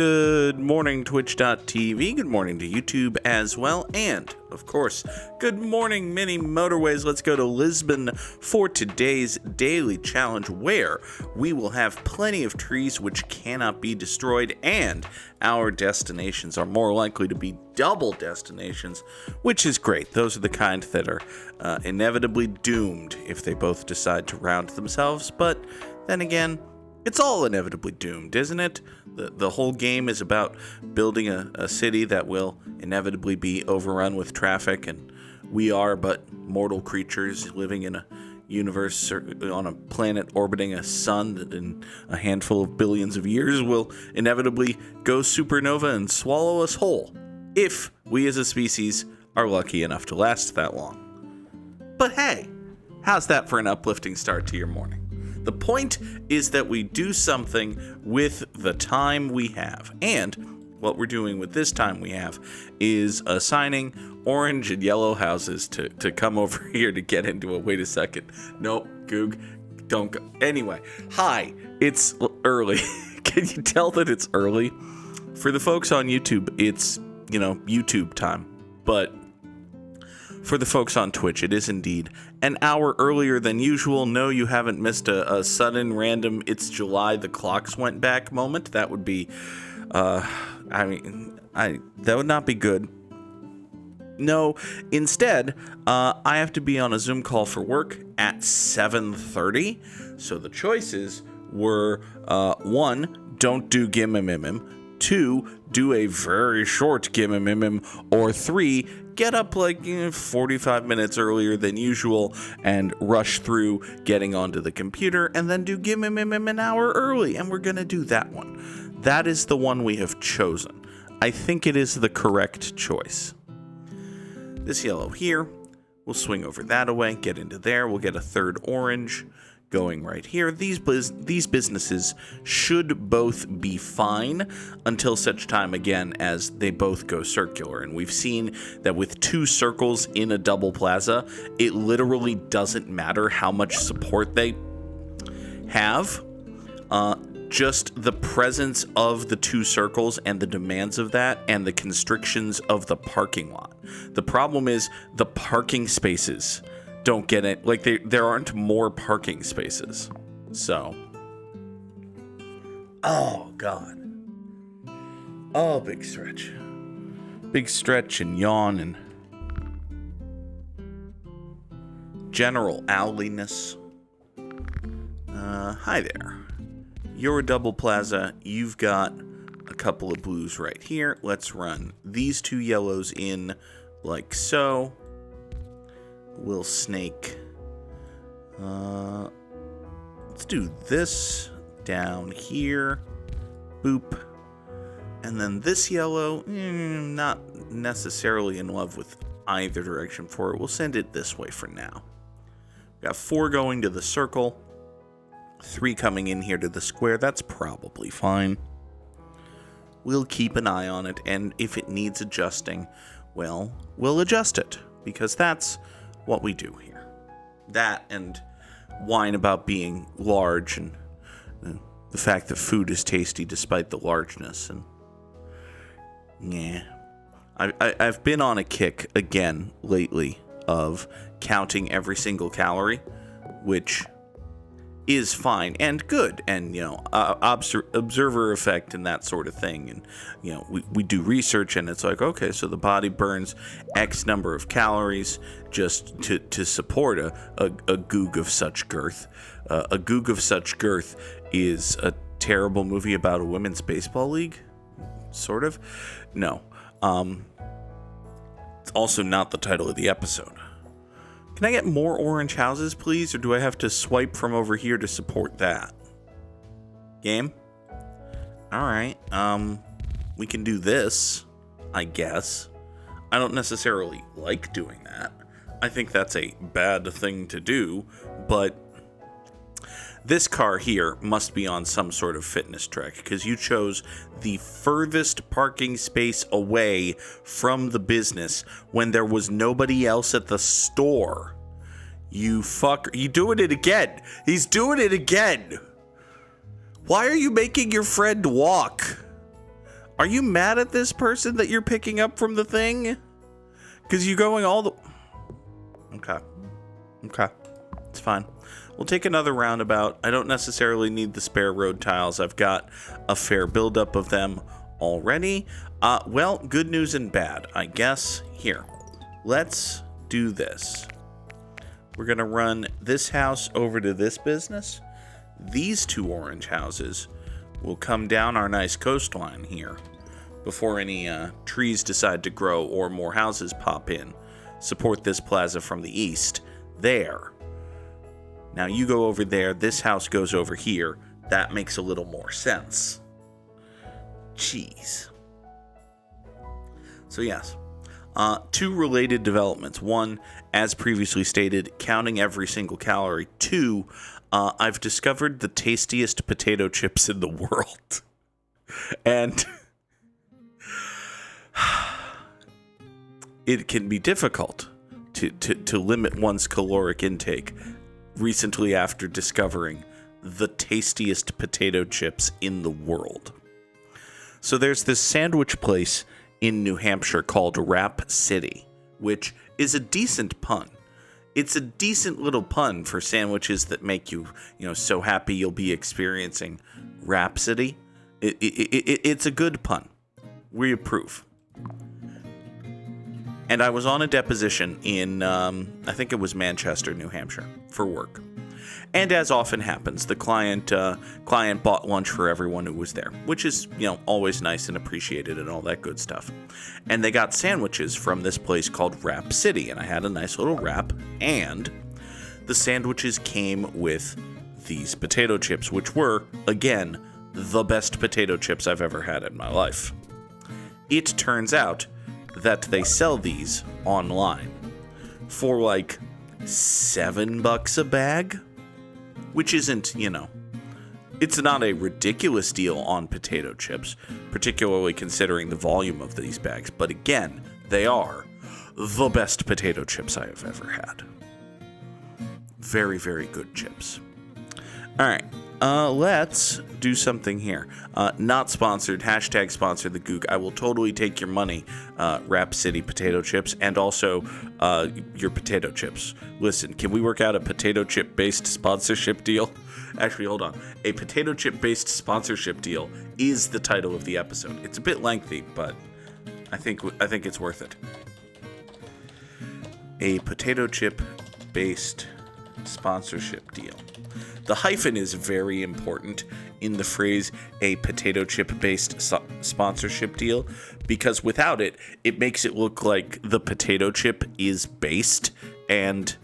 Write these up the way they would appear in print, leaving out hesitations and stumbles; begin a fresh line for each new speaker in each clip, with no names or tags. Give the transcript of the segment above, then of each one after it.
Good morning, Twitch.tv. Good morning to YouTube as well. And, of course, good morning, mini Motorways. Let's go to Lisbon for today's daily challenge, where we will have plenty of trees which cannot be destroyed, and our destinations are more likely to be double destinations, which is great. Those are the kind that are inevitably doomed if they both decide to round themselves. But then again, it's all inevitably doomed, isn't it? The whole game is about building a city that will inevitably be overrun with traffic, and we are but mortal creatures living in a universe on a planet orbiting a sun that in a handful of billions of years will inevitably go supernova and swallow us whole, if we as a species are lucky enough to last that long. But hey, how's that for an uplifting start to your morning? The point is that we do something with the time we have. And what we're doing with this time we have is assigning orange and yellow houses to come over here to get into it. Wait a second. Nope, Goog, don't go. Anyway, hi, it's early. Can you tell that it's early? For the folks on YouTube, it's, YouTube time. But for the folks on Twitch, it is indeed an hour earlier than usual. No, you haven't missed a sudden random "it's July, the clocks went back" moment. That would be, that would not be good. No, instead, I have to be on a Zoom call for work at 7:30. So the choices were, 1, don't do Gimmimimim. 2, do a very short Gimmimimim. Or 3, get up 45 minutes earlier than usual and rush through getting onto the computer and then do Gimmimimim an hour early. And we're going to do that one. That is the one we have chosen. I think it is the correct choice. This yellow here, we'll swing over that away, get into there. We'll get a third orange going right here. These businesses should both be fine until such time, again, as they both go circular. And we've seen that with 2 circles in a double plaza, it literally doesn't matter how much support they have. Just the presence of the 2 circles and the demands of that and the constrictions of the parking lot. The problem is the parking spaces don't get it. There aren't more parking spaces. So. Oh, God. Oh, big stretch. Big stretch and yawn and general owliness. Hi there. You're a double plaza. You've got a couple of blues right here. Let's run these 2 yellows in like so. We'll snake. Let's do this down here. Boop. And then this yellow, not necessarily in love with either direction for it. We'll send it this way for now. Got 4 going to the circle. 3 coming in here to the square. That's probably fine. We'll keep an eye on it, and if it needs adjusting, well, we'll adjust it, because that's what we do here. That and whine about being large and the fact that food is tasty despite the largeness. And yeah, I've been on a kick again lately of counting every single calorie, which is fine and good, and observer effect and that sort of thing. And we do research, and it's like, okay, so the body burns X number of calories just to support a Goog of such girth. A Goog of such girth is a terrible movie about a women's baseball league, sort of. No, it's also not the title of the episode. Can I get more orange houses, please? Or do I have to swipe from over here to support that? Game? Alright, we can do this, I guess. I don't necessarily like doing that. I think that's a bad thing to do, but this car here must be on some sort of fitness trek, because you chose the furthest parking space away from the business when there was nobody else at the store. You fucker. You doing it again. He's doing it again. Why are you making your friend walk? Are you mad at this person that you're picking up from the thing? Because you're going all the... Okay. It's fine. We'll take another roundabout. I don't necessarily need the spare road tiles. I've got a fair buildup of them already. Well, good news and bad, I guess. Here, let's do this. We're going to run this house over to this business. These 2 orange houses will come down our nice coastline here before any trees decide to grow or more houses pop in. Support this plaza from the east. There. Now you go over there, this house goes over here. That makes a little more sense. Jeez. So yes, 2 related developments. 1, as previously stated, counting every single calorie. 2, I've discovered the tastiest potato chips in the world. And it can be difficult to limit one's caloric intake recently after discovering the tastiest potato chips in the world. So there's this sandwich place in New Hampshire called Rap City, which is a decent pun. It's a decent little pun for sandwiches that make you, so happy you'll be experiencing Rhapsody. It's a good pun. We approve. And I was on a deposition in, I think it was Manchester, New Hampshire, for work. And as often happens, the client bought lunch for everyone who was there, which is, always nice and appreciated and all that good stuff. And they got sandwiches from this place called Rap City, and I had a nice little wrap, and the sandwiches came with these potato chips, which were, again, the best potato chips I've ever had in my life. It turns out that they sell these online for like $7 a bag, which isn't, it's not a ridiculous deal on potato chips, particularly considering the volume of these bags. But again, they are the best potato chips I have ever had. Very, very good chips. All right. Let's do something here. Not sponsored. # sponsor the Goog. I will totally take your money, Rap City potato chips, and also your potato chips. Listen, can we work out a potato chip based sponsorship deal? Actually, hold on. A potato chip based sponsorship deal is the title of the episode. It's a bit lengthy, but I think it's worth it. A potato chip based sponsorship deal. The hyphen is very important in the phrase a potato chip based sponsorship deal, because without it, it makes it look like the potato chip is based, and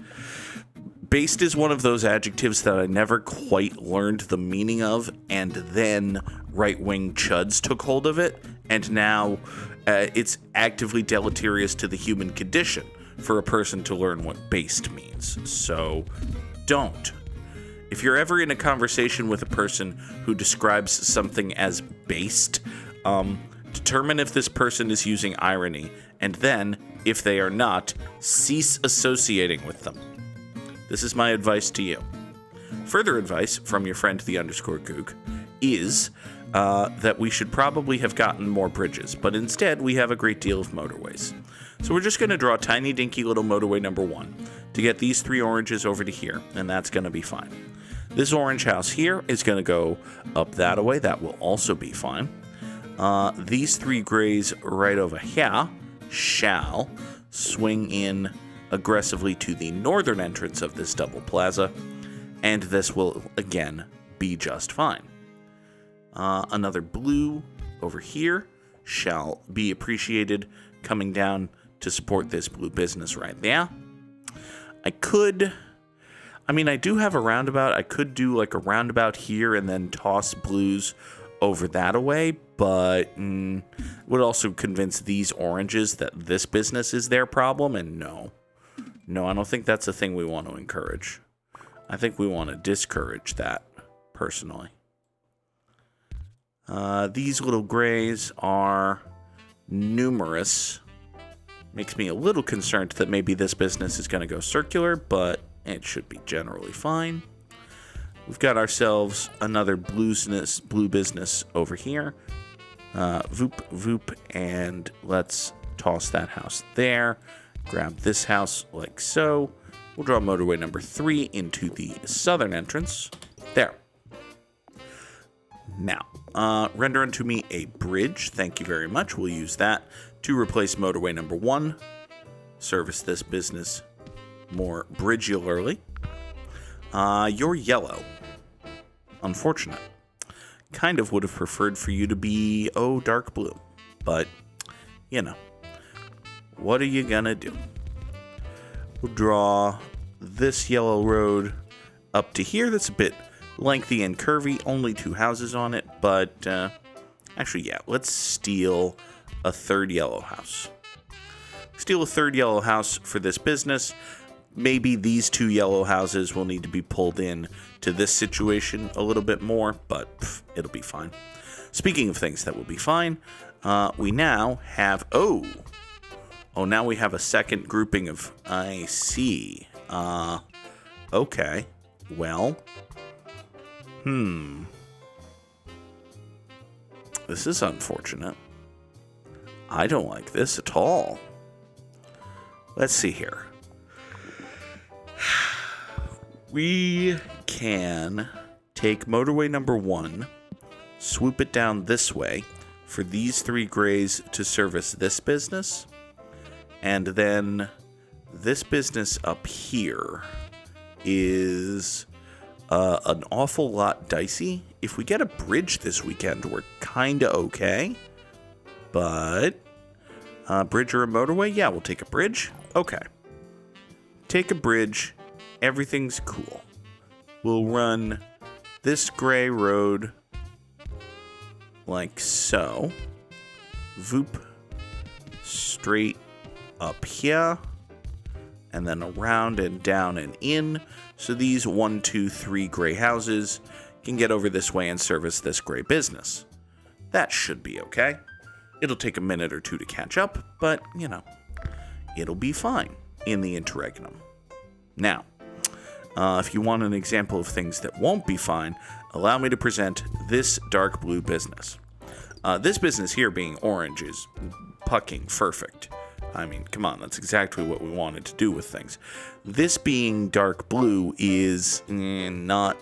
based is one of those adjectives that I never quite learned the meaning of, and then right-wing chuds took hold of it, and now it's actively deleterious to the human condition for a person to learn what based means. So don't. If you're ever in a conversation with a person who describes something as based, determine if this person is using irony, and then, if they are not, cease associating with them. This is my advice to you. Further advice from your friend the _Goog is that we should probably have gotten more bridges, but instead we have a great deal of motorways. So we're just going to draw tiny dinky little motorway number 1 to get these 3 oranges over to here, and that's going to be fine. This orange house here is going to go up that way. That will also be fine. These 3 grays right over here shall swing in aggressively to the northern entrance of this double plaza, and this will, again, be just fine. Another blue over here shall be appreciated, coming down to support this blue business right there. I do have a roundabout. I could do like a roundabout here and then toss blues over that away, but would also convince these oranges that this business is their problem, and no, I don't think that's a thing we want to encourage. I think we want to discourage that, personally. These little grays are numerous. Makes me a little concerned that maybe this business is going to go circular, but it should be generally fine. We've got ourselves another blue business over here. Voop, voop, and let's toss that house there. Grab this house like so. We'll draw motorway number 3 into the southern entrance. There. Now, render unto me a bridge. Thank you very much. We'll use that to replace motorway number 1. Service this business more bridgularly. You're yellow. Unfortunate. Kind of would have preferred for you to be, dark blue. But, you know. What are you gonna do? We'll draw this yellow road up to here. That's a bit lengthy and curvy. Only 2 houses on it. But, actually, yeah. Let's steal a 3rd yellow house. Steal a 3rd yellow house for this business. Maybe these 2 yellow houses will need to be pulled in to this situation a little bit more, but it'll be fine. Speaking of things that will be fine, we now have... now we have a second grouping of... I see. Okay. Well. This is unfortunate. I don't like this at all. Let's see here. We can take motorway number 1, swoop it down this way for these 3 grays to service this business, and then this business up here is an awful lot dicey. If we get a bridge this weekend, we're kind of okay, but bridge or a motorway? Yeah, we'll take a bridge. Okay. Take a bridge. Everything's cool. We'll run this gray road like so. Voop. Straight up here. And then around and down and in. So these 1, 2, 3 gray houses can get over this way and service this gray business. That should be okay. It'll take a minute or 2 to catch up, but, you know, it'll be fine in the interregnum. Now, if you want an example of things that won't be fine, allow me to present this dark blue business. This business here being orange is pucking perfect. I mean, come on, that's exactly what we wanted to do with things. This being dark blue is not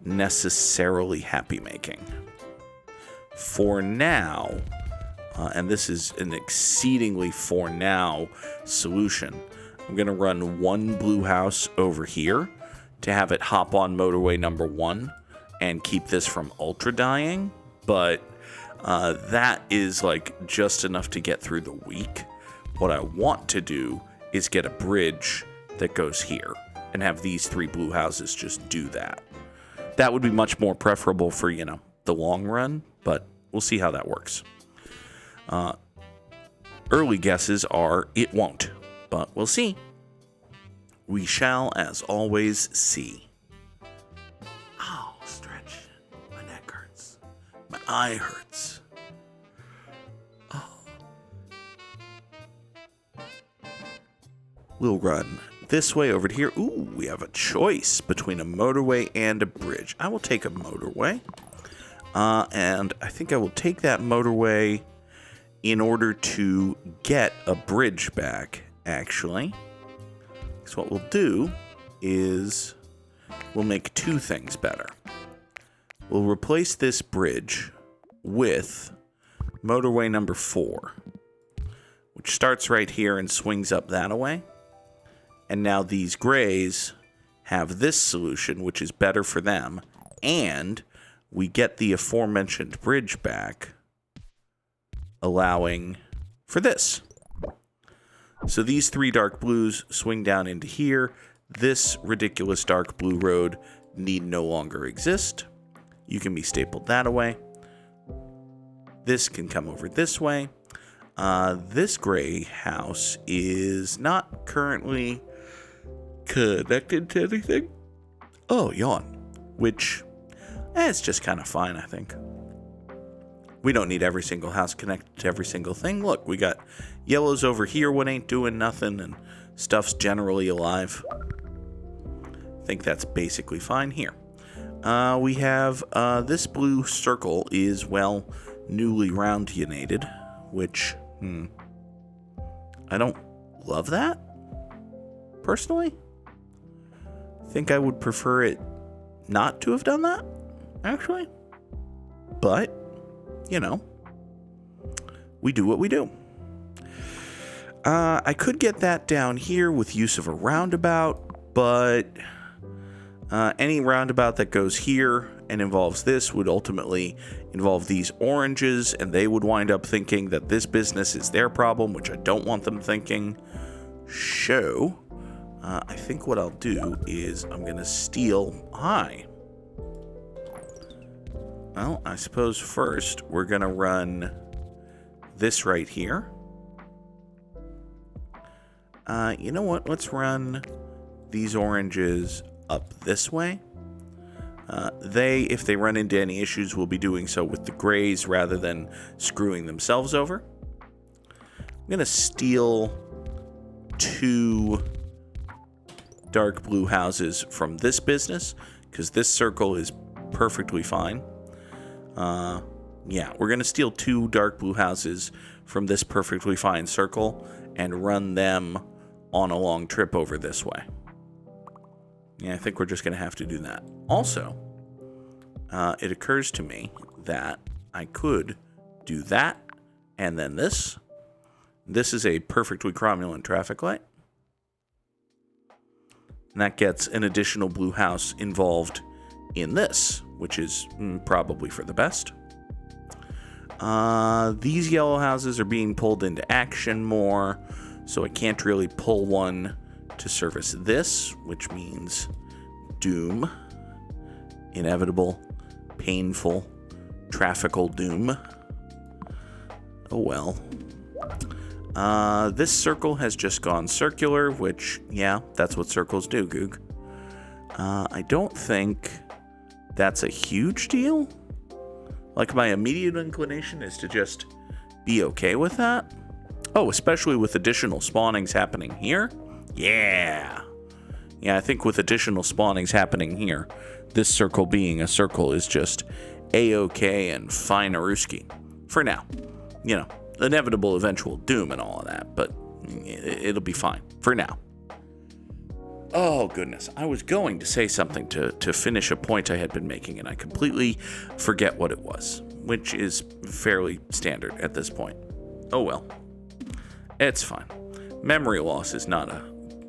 necessarily happy-making. For now, and this is an exceedingly for now solution, I'm going to run 1 blue house over here to have it hop on motorway number 1 and keep this from ultra dying, but that is like just enough to get through the week. What I want to do is get a bridge that goes here and have these 3 blue houses just do that. That would be much more preferable for, you know, the long run, but we'll see how that works. Early guesses are it won't, but we'll see. We shall, as always, see. Oh, stretch. My neck hurts. My eye hurts. Oh. We'll run this way over to here. Ooh, we have a choice between a motorway and a bridge. I will take a motorway. And I think I will take that motorway in order to get a bridge back, actually. So what we'll do is we'll make 2 things better. We'll replace this bridge with motorway number 4, which starts right here and swings up that way. And now these grays have this solution, which is better for them, and we get the aforementioned bridge back, allowing for this. So these 3 dark blues swing down into here. This ridiculous dark blue road need no longer exist. You can be stapled that away. This can come over this way. This gray house is not currently connected to anything. Oh, yawn. Which, it's just kind of fine, I think. We don't need every single house connected to every single thing. Look, we got yellows over here when ain't doing nothing, and stuff's generally alive. I think that's basically fine here. We have this blue circle is, well, newly roundionated, which, I don't love that, personally. I think I would prefer it not to have done that, actually. But, we do what we do. I could get that down here with use of a roundabout, but any roundabout that goes here and involves this would ultimately involve these oranges, and they would wind up thinking that this business is their problem, which I don't want them thinking. So, I think what I'll do is I'm going to steal... Hi. Well, I suppose first we're going to run this right here. You know what? Let's run these oranges up this way. If they run into any issues, will be doing so with the grays rather than screwing themselves over. I'm going to steal 2 dark blue houses from this business, because this circle is perfectly fine. Yeah, we're going to steal 2 dark blue houses from this perfectly fine circle and run them on a long trip over this way. Yeah, I think we're just going to have to do that. Also, it occurs to me that I could do that and then this. This is a perfectly cromulent traffic light. And that gets an additional blue house involved in this, which is probably for the best. These yellow houses are being pulled into action more, so I can't really pull one to service this, which means doom. Inevitable, painful, traffical doom. Oh well. This circle has just gone circular, which, yeah, that's what circles do, Goog. I don't think that's a huge deal. Like, my immediate inclination is to just be okay with that. Oh, especially with additional spawnings happening here. Yeah. Yeah, I think with additional spawnings happening here, this circle being a circle is just A-okay and fine-a-rooski. For now. Inevitable eventual doom and all of that, but it'll be fine. For now. Oh, goodness. I was going to say something to finish a point I had been making, and I completely forget what it was, which is fairly standard at this point. Oh, well. It's fine. Memory loss is not a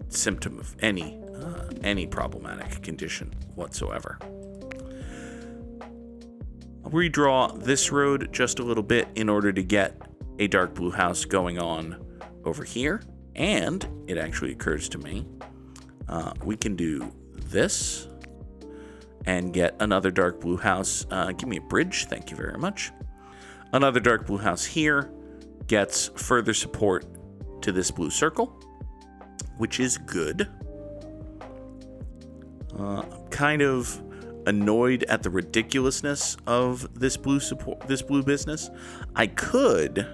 symptom of any problematic condition whatsoever. I'll redraw this road just a little bit in order to get a dark blue house going on over here, and it actually occurs to me we can do this and get another dark blue house. Give me a bridge, thank you very much. Another dark blue house here gets further support to this blue circle, which is good. I'm kind of annoyed at the ridiculousness of this blue business. I could,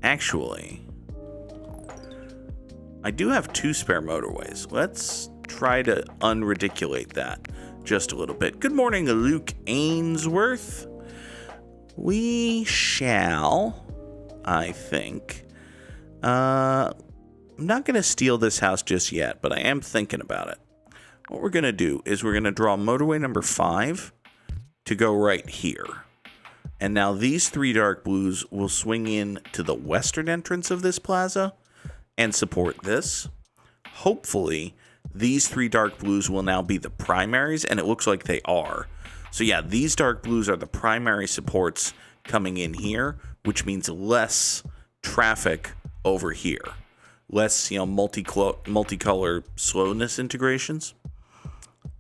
actually, I do have 2 spare motorways. Let's try to unridiculate that just a little bit. Good morning, Luke Ainsworth. We shall, I think. I'm not going to steal this house just yet, but I am thinking about it. What we're going to do is we're going to draw motorway number 5 to go right here. And now these 3 dark blues will swing in to the western entrance of this plaza and support this. Hopefully, these 3 dark blues will now be the primaries, and it looks like they are. So yeah, these dark blues are the primary supports coming in here, which means less traffic over here. Less, multicolor slowness integrations.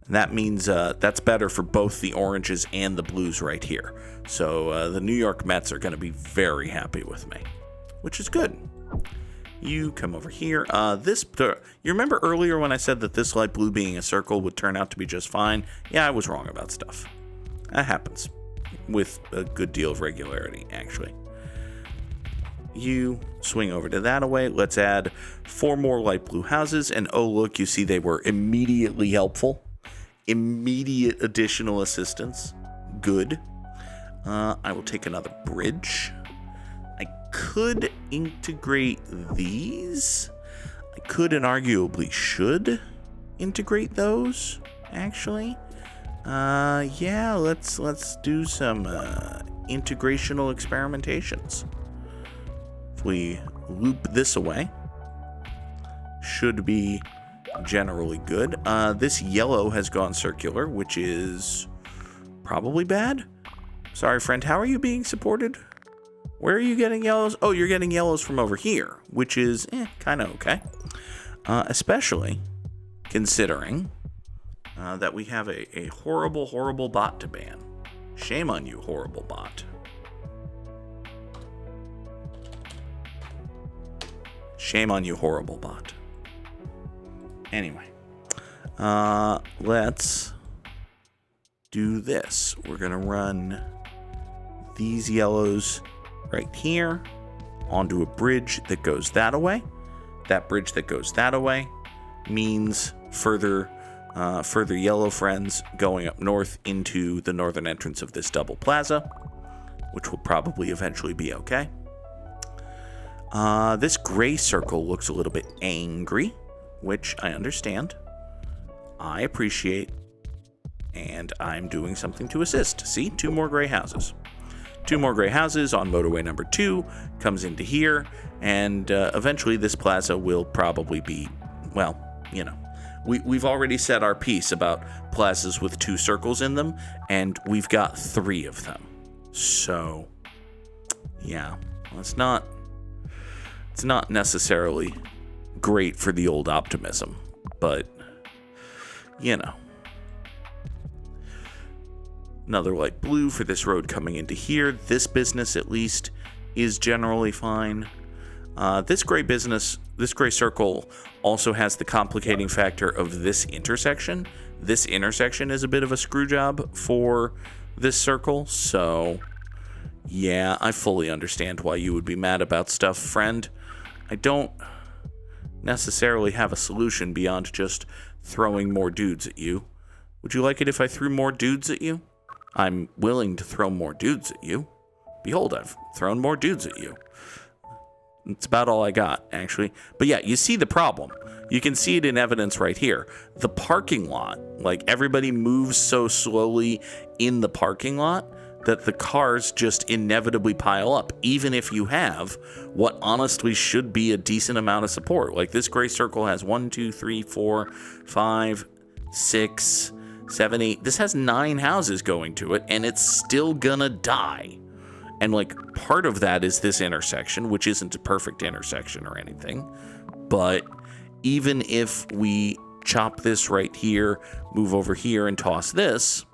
And that means that's better for both the oranges and the blues right here. So the New York Mets are going to be very happy with me, which is good. You come over here. You remember earlier when I said that this light blue being a circle would turn out to be just fine? Yeah, I was wrong about stuff. That happens with a good deal of regularity, actually. You swing over to that away. Let's add 4 more light blue houses. And oh, look, you see they were immediately helpful. Immediate additional assistance. Good. I will take another bridge. I could integrate these. I could and arguably should integrate those, actually. Yeah, let's do some integrational experimentations. If we loop this away, should be generally good. This yellow has gone circular, which is probably bad. Sorry, friend, how are you being supported? Where are you getting yellows? Oh, you're getting yellows from over here, which is kind of okay. Especially considering that we have a horrible, horrible bot to ban. Shame on you, horrible bot. Shame on you, horrible bot. Anyway, let's do this. We're going to run these yellows right here onto a bridge that goes that away. That bridge that goes that away means further yellow friends going up north into the northern entrance of this double plaza, which will probably eventually be okay. This gray circle looks a little bit angry, which I understand. I appreciate, and I'm doing something to assist. See, 2 more gray houses. 2 more gray houses on motorway number 2 comes into here, and eventually this plaza will probably be, well, you know, we've already said our piece about plazas with 2 circles in them, and we've got 3 of them. So, yeah, well, it's not necessarily great for the old optimism, but, you know. Another light blue for this road coming into here. This business, at least, is generally fine. This gray circle also has the complicating factor of this intersection. This intersection is a bit of a screw job for this circle, so yeah, I fully understand why you would be mad about stuff, friend. I don't necessarily have a solution beyond just throwing more dudes at you. Would you like it if I threw more dudes at you? I'm willing to throw more dudes at you. Behold, I've thrown more dudes at you. It's about all I got, actually. But yeah, you see the problem. You can see it in evidence right here. The parking lot, like everybody moves so slowly in the parking lot that the cars just inevitably pile up, even if you have what honestly should be a decent amount of support. Like this gray circle has 1, 2, 3, 4, 5, 6, 7, 8. This has 9 houses going to it, and it's still gonna die. And like part of that is this intersection, which isn't a perfect intersection or anything. But even if we chop this right here, move over here and toss this,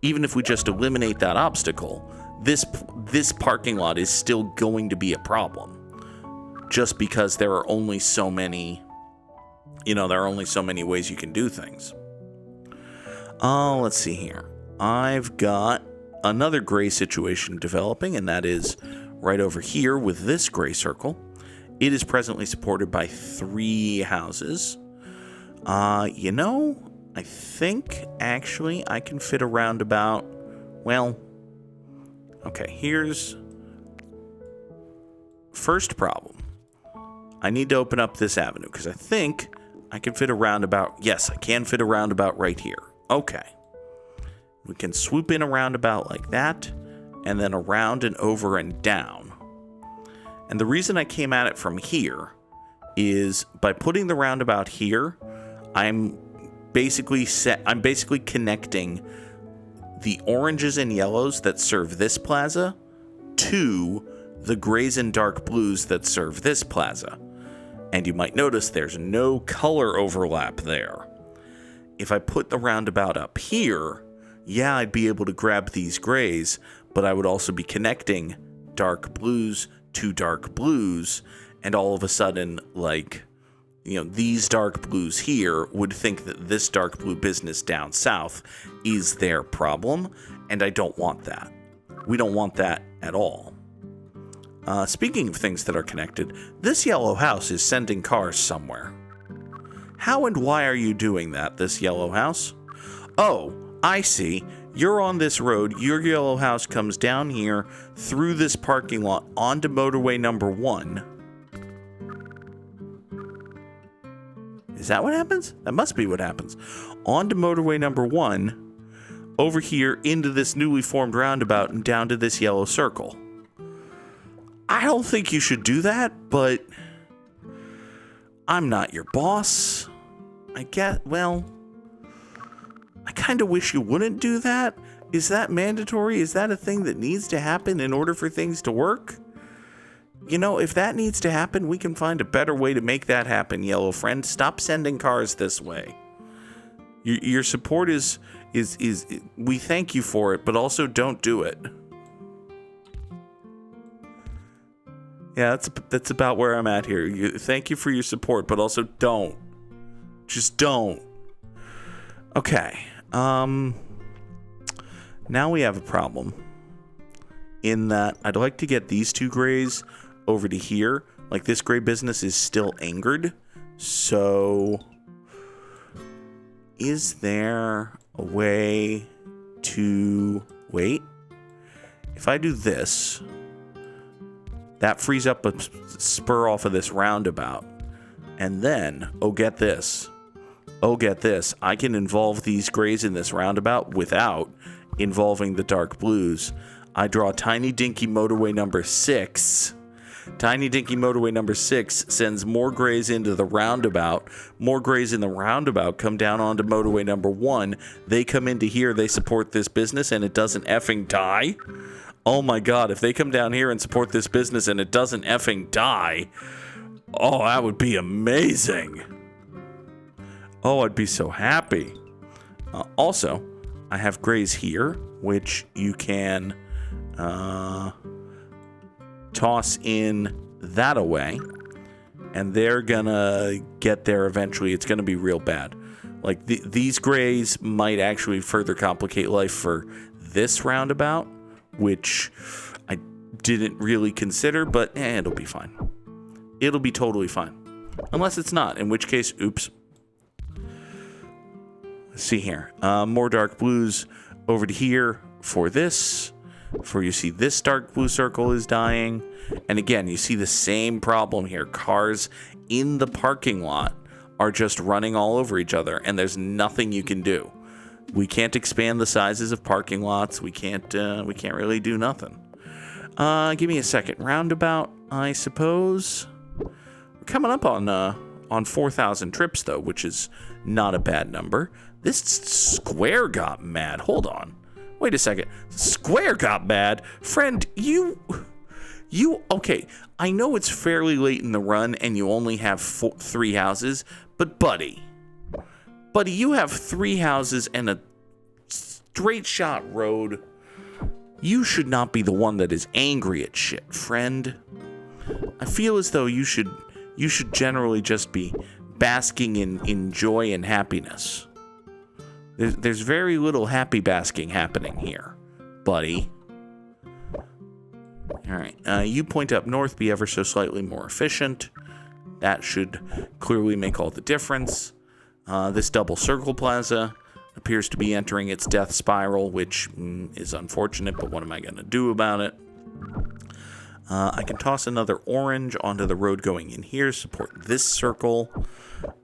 even if we just eliminate that obstacle, this parking lot is still going to be a problem. Just because there are only so many, there are only so many ways you can do things. Let's see here. I've got another gray situation developing, and that is right over here with this gray circle. It is presently supported by 3 houses. I think actually I can fit a roundabout. Well, okay, here's first problem. I need to open up this avenue because I think I can fit a roundabout. Yes, I can fit a roundabout right here. Okay. We can swoop in a roundabout like that, and then around and over and down. And the reason I came at it from here is by putting the roundabout here, I'm basically connecting the oranges and yellows that serve this plaza to the grays and dark blues that serve this plaza. And you might notice there's no color overlap there. If I put the roundabout up here, yeah, I'd be able to grab these grays, but I would also be connecting dark blues to dark blues, and all of a sudden, these dark blues here would think that this dark blue business down south is their problem, and I don't want that. We don't want that at all. Speaking of things that are connected, this yellow house is sending cars somewhere. How and why are you doing that, this yellow house? Oh, I see. You're on this road. Your yellow house comes down here through this parking lot onto motorway number 1. Is that what happens? That must be what happens. Onto motorway number 1, over here into this newly formed roundabout and down to this yellow circle. I don't think you should do that, but I'm not your boss. I kind of wish you wouldn't do that. Is that mandatory? Is that a thing that needs to happen in order for things to work? You know, if that needs to happen, we can find a better way to make that happen, yellow friend. Stop sending cars this way. Your support is we thank you for it, but also don't do it. Yeah, that's about where I'm at here. Thank you for your support, but also don't. Just don't. Okay. Now we have a problem. In that I'd like to get these 2 grays over to here. Like, this gray business is still angered. So is there a way to wait? If I do this, that frees up a spur off of this roundabout. And then, oh, get this. I can involve these grays in this roundabout without involving the dark blues. I draw Tiny Dinky Motorway number 6. Tiny Dinky Motorway number 6 sends more grays into the roundabout. More grays in the roundabout come down onto motorway number 1. They come into here, they support this business, and it doesn't effing die. Oh my god, if they come down here and support this business and it doesn't effing die, oh, that would be amazing. Oh, I'd be so happy. Also, I have grays here, which you can toss in that away, and they're gonna get there eventually. It's gonna be real bad. Like, these grays might actually further complicate life for this roundabout, which I didn't really consider, but it'll be fine. It'll be totally fine. Unless it's not, in which case, oops. Let's see here. More dark blues over to here for this. For you see this dark blue circle is dying. And again, you see the same problem here. Cars in the parking lot are just running all over each other, and there's nothing you can do. We can't expand the sizes of parking lots. We can't really do nothing. Give me a second. Roundabout, I suppose. We're coming up on 4,000 trips, though, which is not a bad number. This square got mad. Hold on. Wait a second. Square got mad? Friend, you... Okay, I know it's fairly late in the run and you only have 3 houses, but buddy, you have 3 houses and a straight shot road. You should not be the one that is angry at shit, friend. I feel as though you should generally just be basking in joy and happiness. There's very little happy basking happening here, buddy. All right, you point up north, be ever so slightly more efficient. That should clearly make all the difference. This double circle plaza appears to be entering its death spiral, which is unfortunate, but what am I going to do about it? I can toss another orange onto the road going in here, support this circle.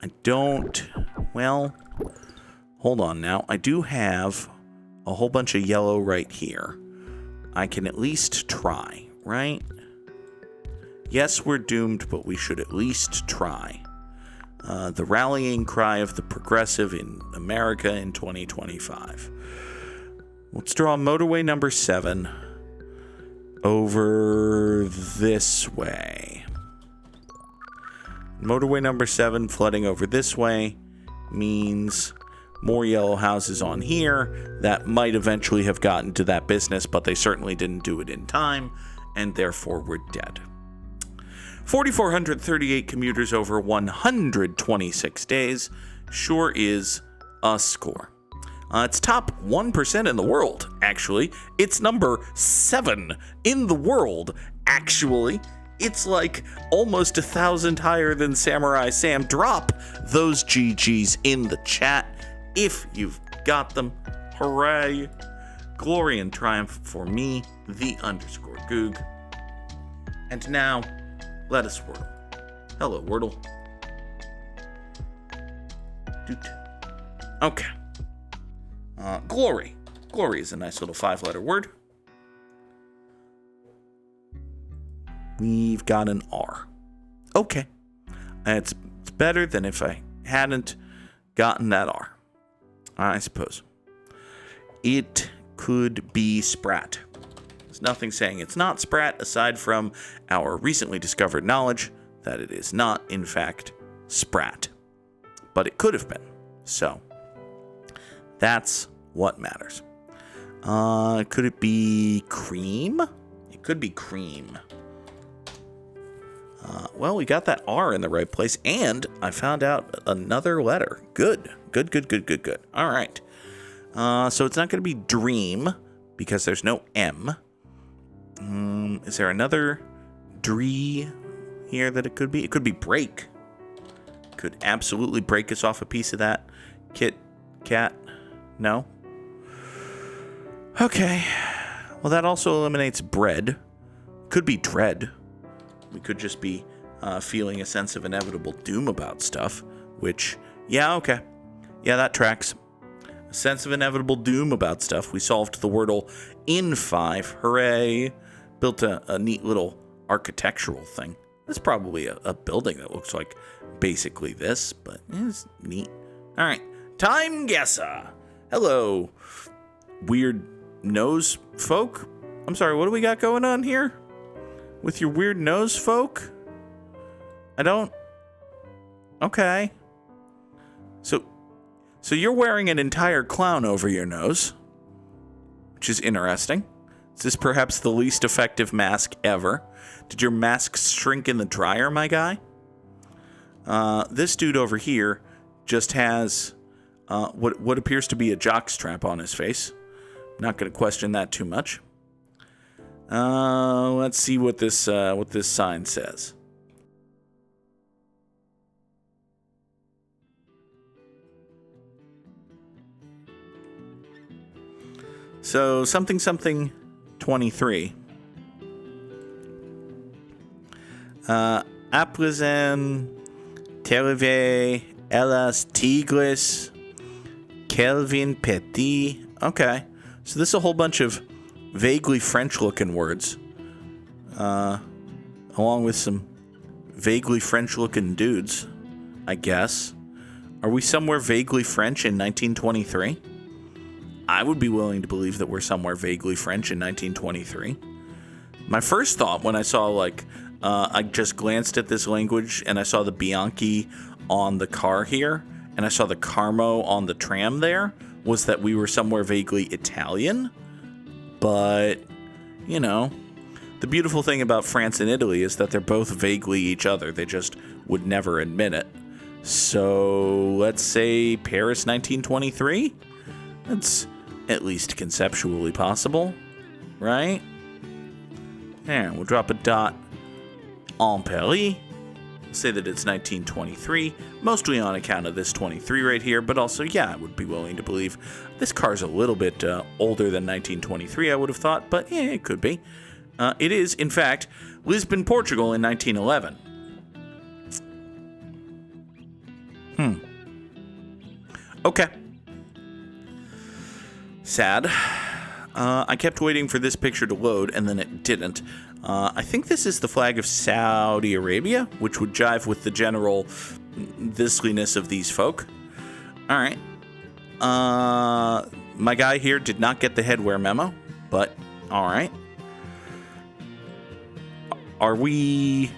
I don't... Well, hold on now. I do have a whole bunch of yellow right here. I can at least try, right? Yes, we're doomed, but we should at least try. The rallying cry of the progressive in America in 2025. Let's draw motorway number 7 over this way. Motorway number 7 flooding over this way means more yellow houses on here that might eventually have gotten to that business, but they certainly didn't do it in time, and therefore we're dead. 4,438 commuters over 126 days sure is a score. It's top 1% in the world, actually. It's number 7 in the world, actually. It's like almost 1,000 higher than Samurai Sam. Drop those GGs in the chat if you've got them. Hooray. Glory and triumph for me, the underscore Goog. And now, let us Wordle. Hello, Wordle. Doot. Okay. Glory. Glory is a nice little 5-letter word. We've got an R. Okay. It's better than if I hadn't gotten that R, I suppose. It could be Sprat. There's nothing saying it's not Sprat aside from our recently discovered knowledge that it is not, in fact, Sprat. But it could have been. So, that's what matters. Could it be cream? It could be cream. Well, we got that R in the right place, and I found out another letter. Good. All right. So it's not going to be dream, because there's no M. Is there another dree here that it could be? It could be break. Could absolutely break us off a piece of that. Cat. No? Okay. Well, that also eliminates bread. Could be dread. We could just be feeling a sense of inevitable doom about stuff, which, yeah, okay. Yeah, that tracks. A sense of inevitable doom about stuff. We solved the Wordle in 5. Hooray. Built a neat little architectural thing. That's probably a building that looks like basically this, but it's neat. All right. Time guesser. Hello, weird nose folk. I'm sorry, what do we got going on here? With your weird nose folk? I don't... Okay. So you're wearing an entire clown over your nose, which is interesting. Is this perhaps the least effective mask ever? Did your mask shrink in the dryer, my guy? This dude over here just has what appears to be a jockstrap on his face. Not going to question that too much. Let's see what this sign says. So something 23. Après Televé Elas Tigres Kelvin Petit. Okay. So this is a whole bunch of vaguely French-looking words, along with some vaguely French-looking dudes, I guess. Are we somewhere vaguely French in 1923? I would be willing to believe that we're somewhere vaguely French in 1923. My first thought when I saw, I just glanced at this language and I saw the Bianchi on the car here, and I saw the Carmo on the tram there, was that we were somewhere vaguely Italian. But, the beautiful thing about France and Italy is that they're both vaguely each other. They just would never admit it. So, let's say Paris 1923? That's at least conceptually possible, right? There, we'll drop a dot en Paris. Say that it's 1923, mostly on account of this 23 right here, but also, yeah, I would be willing to believe this car's a little bit older than 1923, I would have thought, but yeah, it could be. It is, in fact, Lisbon, Portugal in 1911. Okay. Sad. I kept waiting for this picture to load, and then it didn't. I think this is the flag of Saudi Arabia, which would jive with the general thisliness of these folk. All right. My guy here did not get the headwear memo, but all right. Are we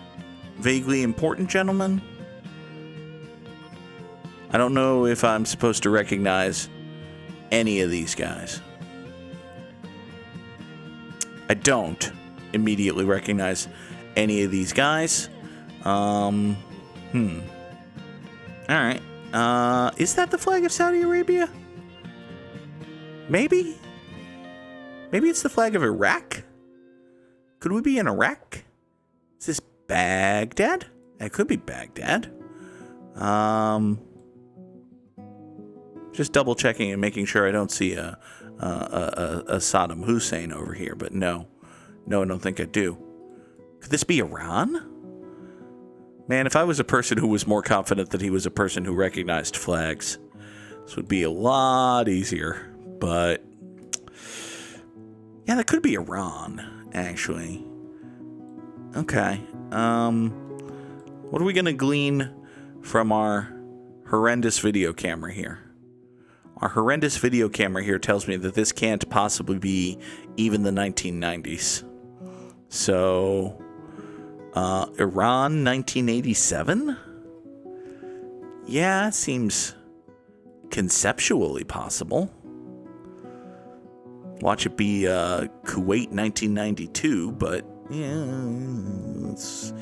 vaguely important, gentlemen? I don't know if I'm supposed to recognize any of these guys. I don't immediately recognize any of these guys. All right. Is that the flag of Saudi Arabia? Maybe? Maybe it's the flag of Iraq? Could we be in Iraq? Is this Baghdad? It could be Baghdad. Just double checking and making sure I don't see a Saddam Hussein over here. But no, I don't think I do. Could this be Iran? Man, if I was a person who was more confident that he was a person who recognized flags, this would be a lot easier. But yeah, that could be Iran, actually. Okay. What are we going to glean from our horrendous video camera here? Our horrendous video camera here tells me that this can't possibly be even the 1990s. So, Iran, 1987? Yeah, it seems conceptually possible. Watch it be Kuwait, 1992, but yeah, let's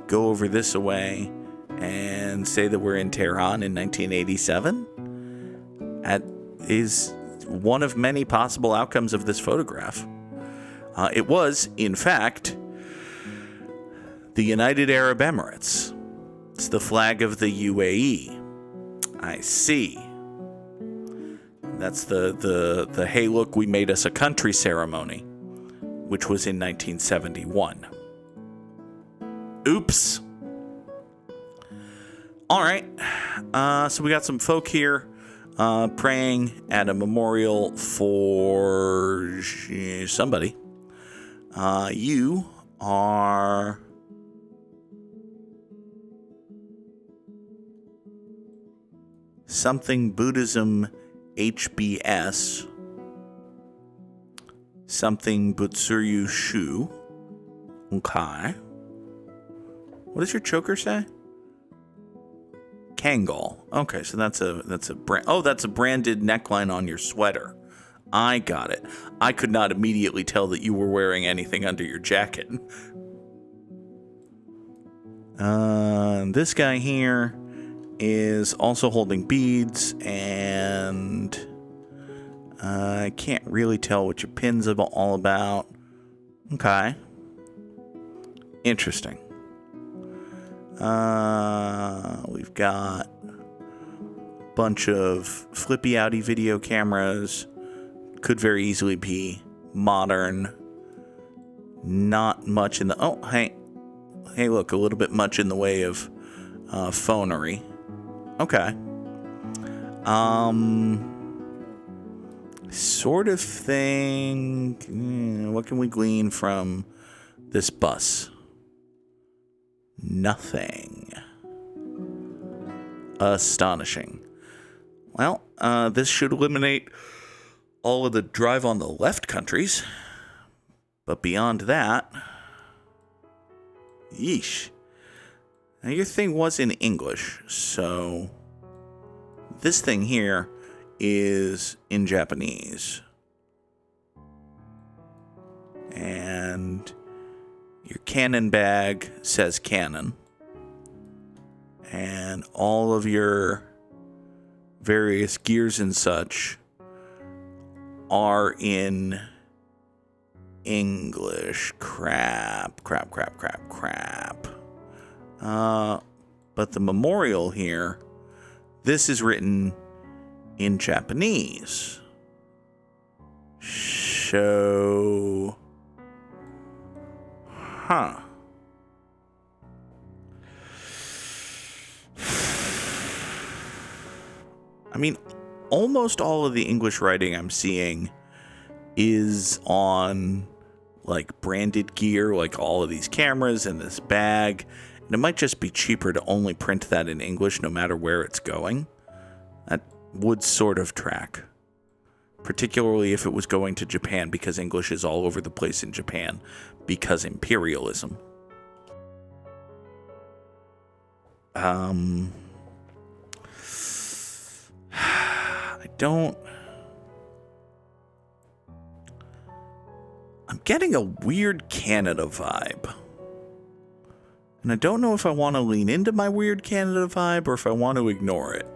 go over this away and say that we're in Tehran in 1987. That is one of many possible outcomes of this photograph. It was, in fact, the United Arab Emirates. It's the flag of the UAE. I see. That's the hey look, we made us a country ceremony, which was in 1971. Oops. All right. So we got some folk here praying at a memorial for somebody. You are something Buddhism HBS, something Butsuryu Shu. Okay. What does your choker say? Kangol. Okay, so that's a brand. Oh, that's a branded neckline on your sweater. I got it. I could not immediately tell that you were wearing anything under your jacket. This guy here is also holding beads, and I can't really tell what your pin's all about. Okay. Interesting. We've got a bunch of flippy outy video cameras. Could very easily be modern. Not much in the... Oh, hey, look, a little bit much in the way of phonery. Okay. Sort of thing... what can we glean from this bus? Nothing. Astonishing. Well, this should eliminate all of the drive on the left countries. But beyond that... Yeesh. Now, your thing was in English, so this thing here is in Japanese. And your Canon bag says Canon. And all of your various gears and such are in English. Crap. But the memorial here, this is written in Japanese. So... Huh. I mean, almost all of the English writing I'm seeing is on, like, branded gear, like all of these cameras and this bag. And it might just be cheaper to only print that in English no matter where it's going. That would sort of track. Particularly if it was going to Japan, because English is all over the place in Japan because imperialism. I'm getting a weird Canada vibe. And I don't know if I want to lean into my weird Canada vibe or if I want to ignore it.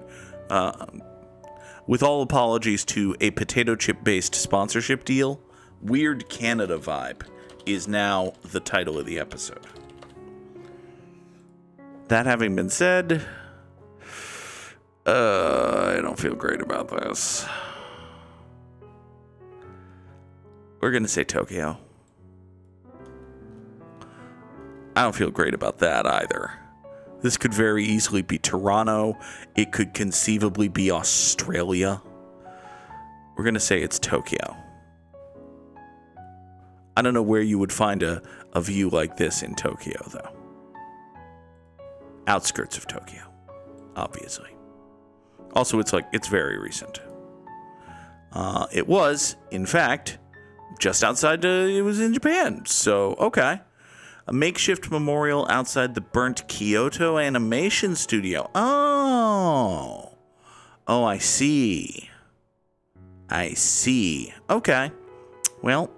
With all apologies to a potato chip-based sponsorship deal, Weird Canada Vibe is now the title of the episode. That having been said, I don't feel great about this. We're going to say Tokyo. I don't feel great about that either. This could very easily be Toronto. It could conceivably be Australia. We're going to say it's Tokyo. I don't know where you would find a view like this in Tokyo, though. Outskirts of Tokyo, obviously. Also, it's very recent. It was, in fact, just outside, it was in Japan. So, okay. A makeshift memorial outside the burnt Kyoto Animation Studio. Oh, I see. Okay. Well,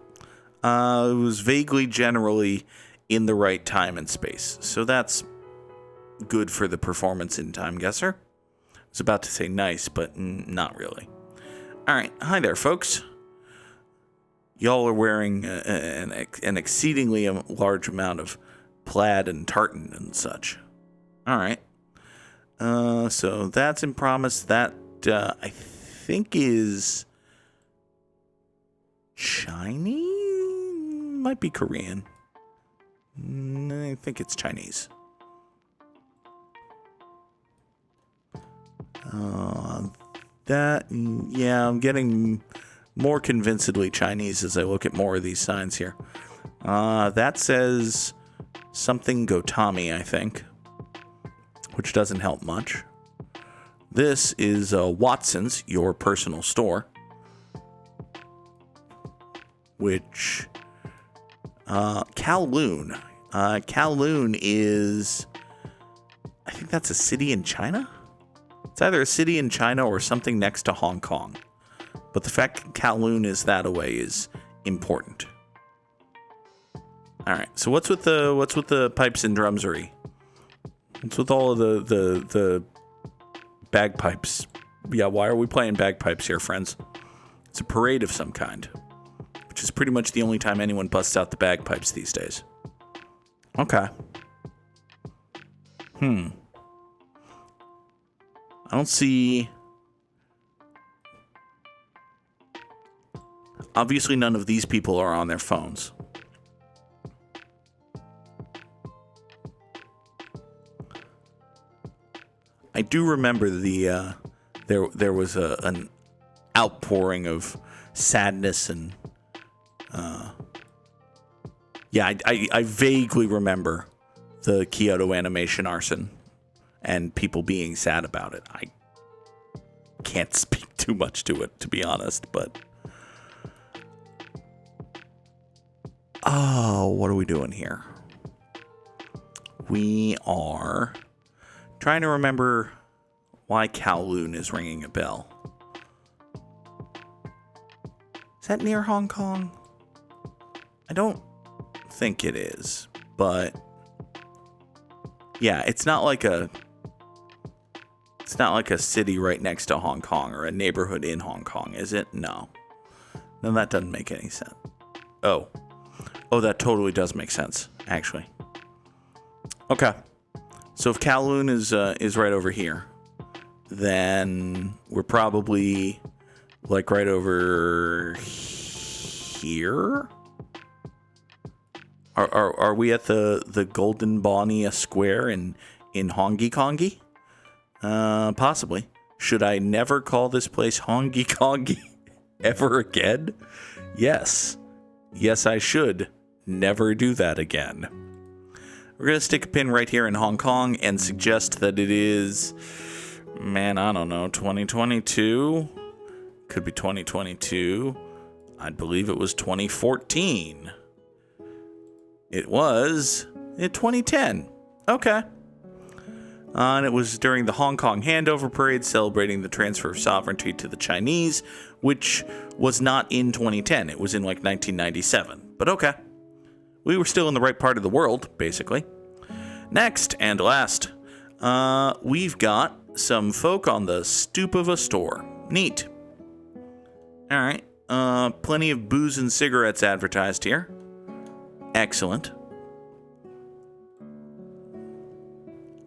it was vaguely generally in the right time and space. So that's good for the performance in Time Guesser. I was about to say nice, but not really. All right. Hi there, folks. Y'all are wearing an exceedingly large amount of plaid and tartan and such. All right. So that's in promise. That, I think, is Chinese? Might be Korean. I think it's Chinese. I'm getting more convincedly Chinese as I look at more of these signs here. That says something Gotami, I think, which doesn't help much. This is Watson's, your personal store, which Kowloon. Kowloon is, I think that's a city in China? It's either a city in China or something next to Hong Kong. But the fact that Kowloon is that away is important. All right. So what's with the pipes and drumsery? What's with all of the bagpipes? Yeah, why are we playing bagpipes here, friends? It's a parade of some kind, which is pretty much the only time anyone busts out the bagpipes these days. Okay. I don't see... Obviously, none of these people are on their phones. I do remember there was an outpouring of sadness and I vaguely remember the Kyoto Animation arson and people being sad about it. I can't speak too much to it, to be honest, but what are we doing here? We are trying to remember why Kowloon is ringing a bell. Is that near Hong Kong? I don't think it is, but yeah, it's not like a city right next to Hong Kong or a neighborhood in Hong Kong, is it? No, that doesn't make any sense. Oh, that totally does make sense, actually. Okay, so if Kowloon is right over here, then we're probably like right over here. Are we at the Golden Bonnia Square in Hongi Kongi? Possibly. Should I never call this place Hongi Kongi ever again? Yes, I should never do that again. We're going to stick a pin right here in Hong Kong and suggest that it is, I don't know, 2022? Could be 2022. I believe it was 2014. It was in 2010. Okay. And it was during the Hong Kong Handover Parade celebrating the transfer of sovereignty to the Chinese, which was not in 2010. It was in like 1997. But okay. We were still in the right part of the world, basically. Next and last, we've got some folk on the stoop of a store. Neat. All right. Plenty of booze and cigarettes advertised here. Excellent.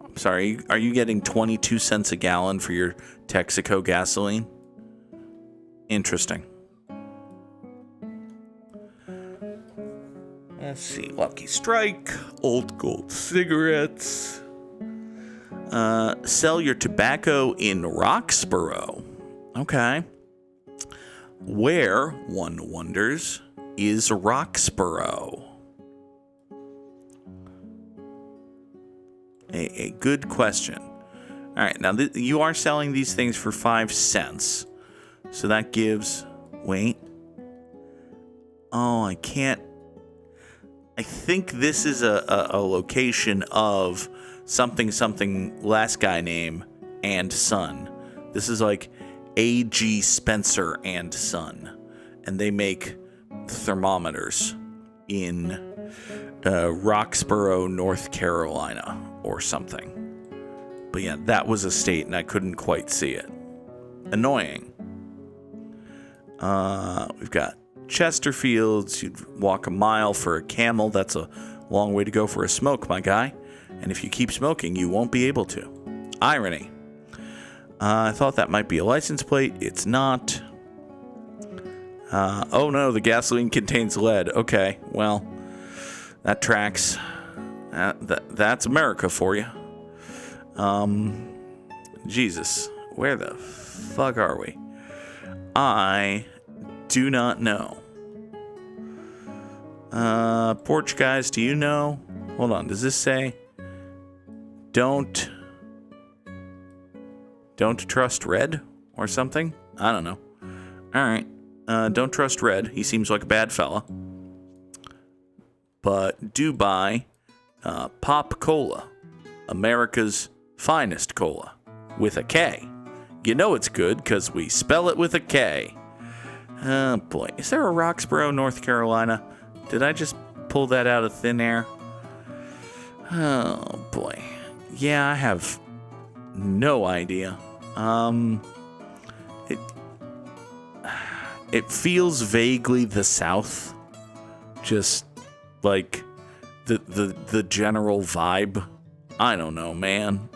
I'm sorry, are you getting 22 cents a gallon for your Texaco gasoline? Interesting. Let's see. Lucky Strike, Old Gold cigarettes. Sell your tobacco in Roxborough. Okay. Where, one wonders, is Roxborough? A good question. All right, now you are selling these things for 5 cents. So that gives... Wait. Oh, I can't... I think this is a location of something last guy name and son. This is like A.G. Spencer and Son. And they make thermometers in Roxborough, North Carolina or something. But yeah, that was a state and I couldn't quite see it. Annoying. We've got Chesterfields. You'd walk a mile for a camel. That's a long way to go for a smoke, my guy. And if you keep smoking, you won't be able to. Irony. I thought that might be a license plate. It's not. Oh no, the gasoline contains lead. Okay, well, that tracks. That's America for you. Jesus, where the fuck are we? I do not know. Porch guys, do you know? Hold on, does this say don't trust Red or something? I don't know. All right. Don't trust Red. He seems like a bad fella. But do buy Pop Cola, America's finest cola, with a K. You know it's good because we spell it with a K. Oh boy. Is there a Roxborough, North Carolina? Did I just pull that out of thin air? Oh boy. Yeah, I have no idea. It feels vaguely the South. Just like the general vibe. I don't know, man.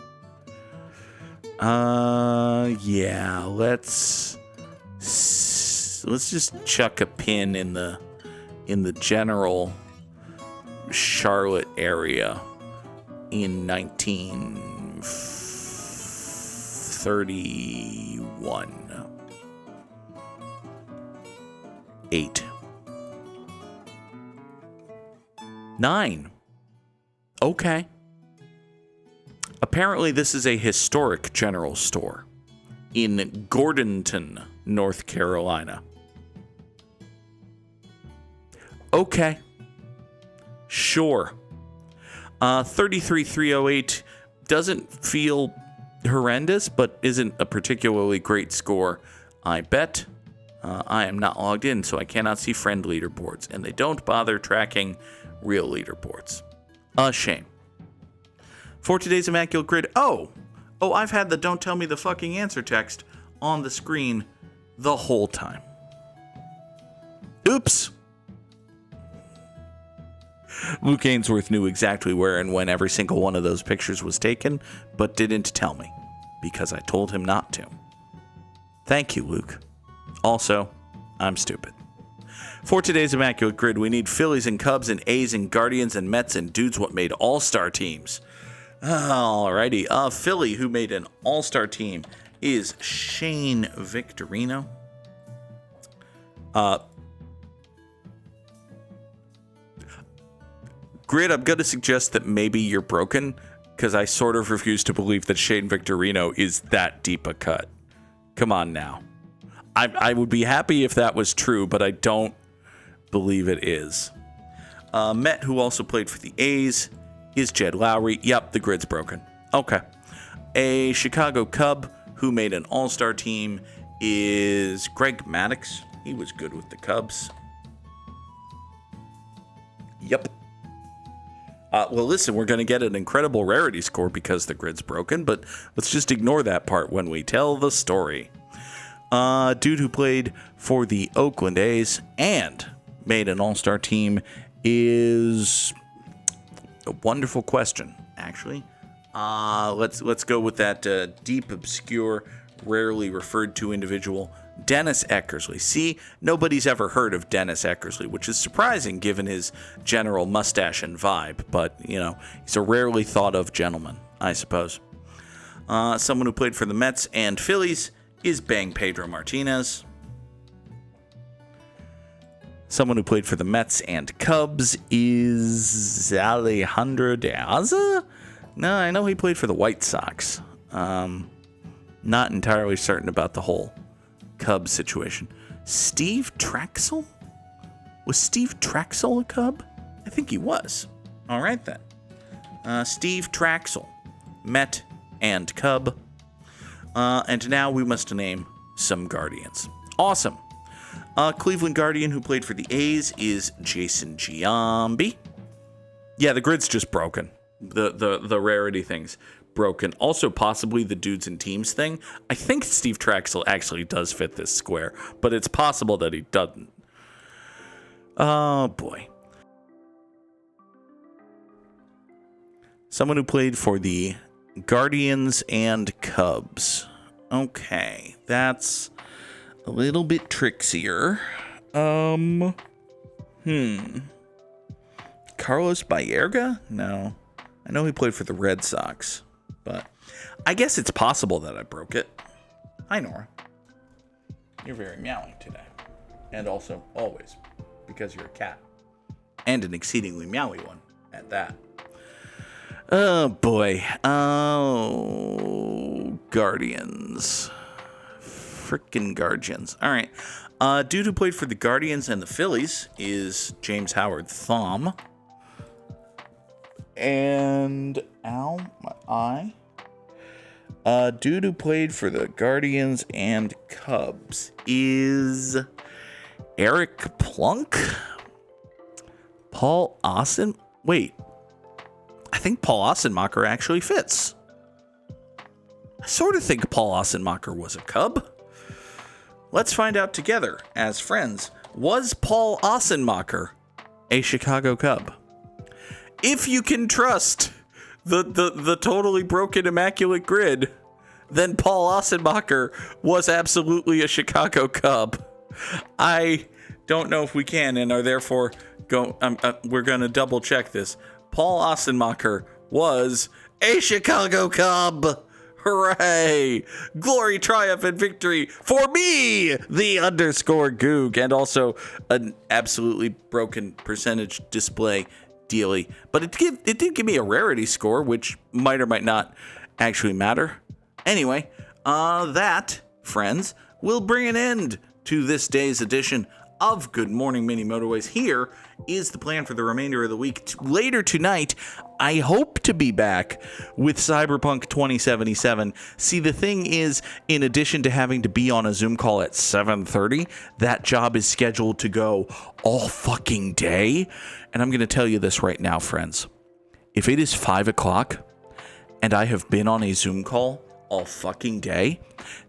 Yeah, let's just chuck a pin in the general Charlotte area in 1931. 8. 9. Okay. Apparently this is a historic general store in Gordonton, North Carolina. Okay. Sure. 33,308 doesn't feel horrendous, but isn't a particularly great score, I bet. I am not logged in, so I cannot see friend leaderboards, and they don't bother tracking real leaderboards. A shame. For today's Immaculate Grid, I've had the don't tell me the fucking answer text on the screen the whole time. Oops. Luke Ainsworth knew exactly where and when every single one of those pictures was taken, but didn't tell me, because I told him not to. Thank you, Luke. Also, I'm stupid. For today's Immaculate Grid, we need Phillies and Cubs and A's and Guardians and Mets and dudes what made all-star teams. Alrighty. Philly, who made an all-star team, is Shane Victorino. Grid, I'm going to suggest that maybe you're broken, because I sort of refuse to believe that Shane Victorino is that deep a cut. Come on now. I would be happy if that was true, but I don't believe it is. Met, who also played for the A's, is Jed Lowry. Yep, the grid's broken. Okay. A Chicago Cub who made an all-star team is Greg Maddux. He was good with the Cubs. Yep. Well, listen, we're going to get an incredible rarity score because the grid's broken, but let's just ignore that part when we tell the story. Dude who played for the Oakland A's and made an all-star team is a wonderful question, actually. Let's go with that deep, obscure, rarely referred to individual, Dennis Eckersley. See, nobody's ever heard of Dennis Eckersley, which is surprising given his general mustache and vibe. But, you know, he's a rarely thought of gentleman, I suppose. Someone who played for the Mets and Phillies is Bang Pedro Martinez. Someone who played for the Mets and Cubs is Alejandro De Aza? No, I know he played for the White Sox. Not entirely certain about the whole Cubs situation. Steve Traxel? Was Steve Traxel a Cub? I think he was. All right, then. Steve Traxel, Met and Cub. And now we must name some Guardians. Awesome. Cleveland Guardian who played for the A's is Jason Giambi. Yeah, the grid's just broken. The rarity thing's broken. Also, possibly the dudes and teams thing. I think Steve Traxel actually does fit this square, but it's possible that he doesn't. Oh, boy. Someone who played for the Guardians and Cubs. Okay, that's a little bit trickier. Carlos Baerga? No. I know he played for the Red Sox, but I guess it's possible that I broke it. Hi, Nora. You're very meowing today. And also, always, because you're a cat. And an exceedingly meowy one, at that. Oh, boy. Oh, Guardians. Frickin' Guardians. All right. Dude who played for the Guardians and the Phillies is James Howard Thom. And, ow, my eye. Dude who played for the Guardians and Cubs is Eric Plunk? Paul Austin? Wait. I think Paul Ossenmacher actually fits. I sort of think Paul Ossenmacher was a Cub. Let's find out together as friends. Was Paul Ossenmacher a Chicago Cub? If you can trust the totally broken Immaculate Grid, then Paul Ossenmacher was absolutely a Chicago Cub. I don't know if we can and are therefore we're going to double check this. Paul Ossenmacher was a Chicago Cub. Hooray! Glory, triumph, and victory for me, the _Goog, and also an absolutely broken percentage display dealy. But it did give me a rarity score, which might or might not actually matter. Anyway, that, friends, will bring an end to this day's edition of Good Morning Mini Motorways. Here is the plan for the remainder of the week. Later tonight, I hope to be back with Cyberpunk 2077. See, the thing is, in addition to having to be on a Zoom call at 7:30, that job is scheduled to go all fucking day. And I'm going to tell you this right now, friends. If it is 5 o'clock and I have been on a Zoom call all fucking day,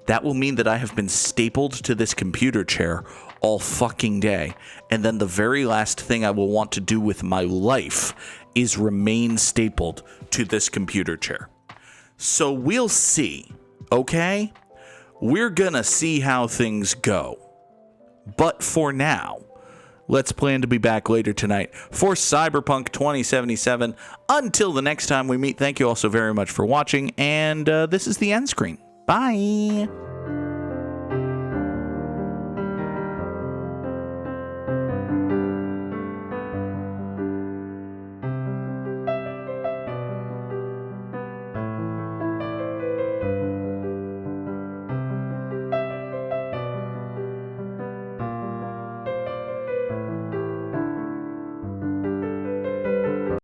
that will mean that I have been stapled to this computer chair all fucking day. And then the very last thing I will want to do with my life is remain stapled to this computer chair. So we'll see, okay? We're gonna see how things go. But for now, let's plan to be back later tonight for Cyberpunk 2077. Until the next time we meet, thank you all so very much for watching, and this is the end screen. Bye!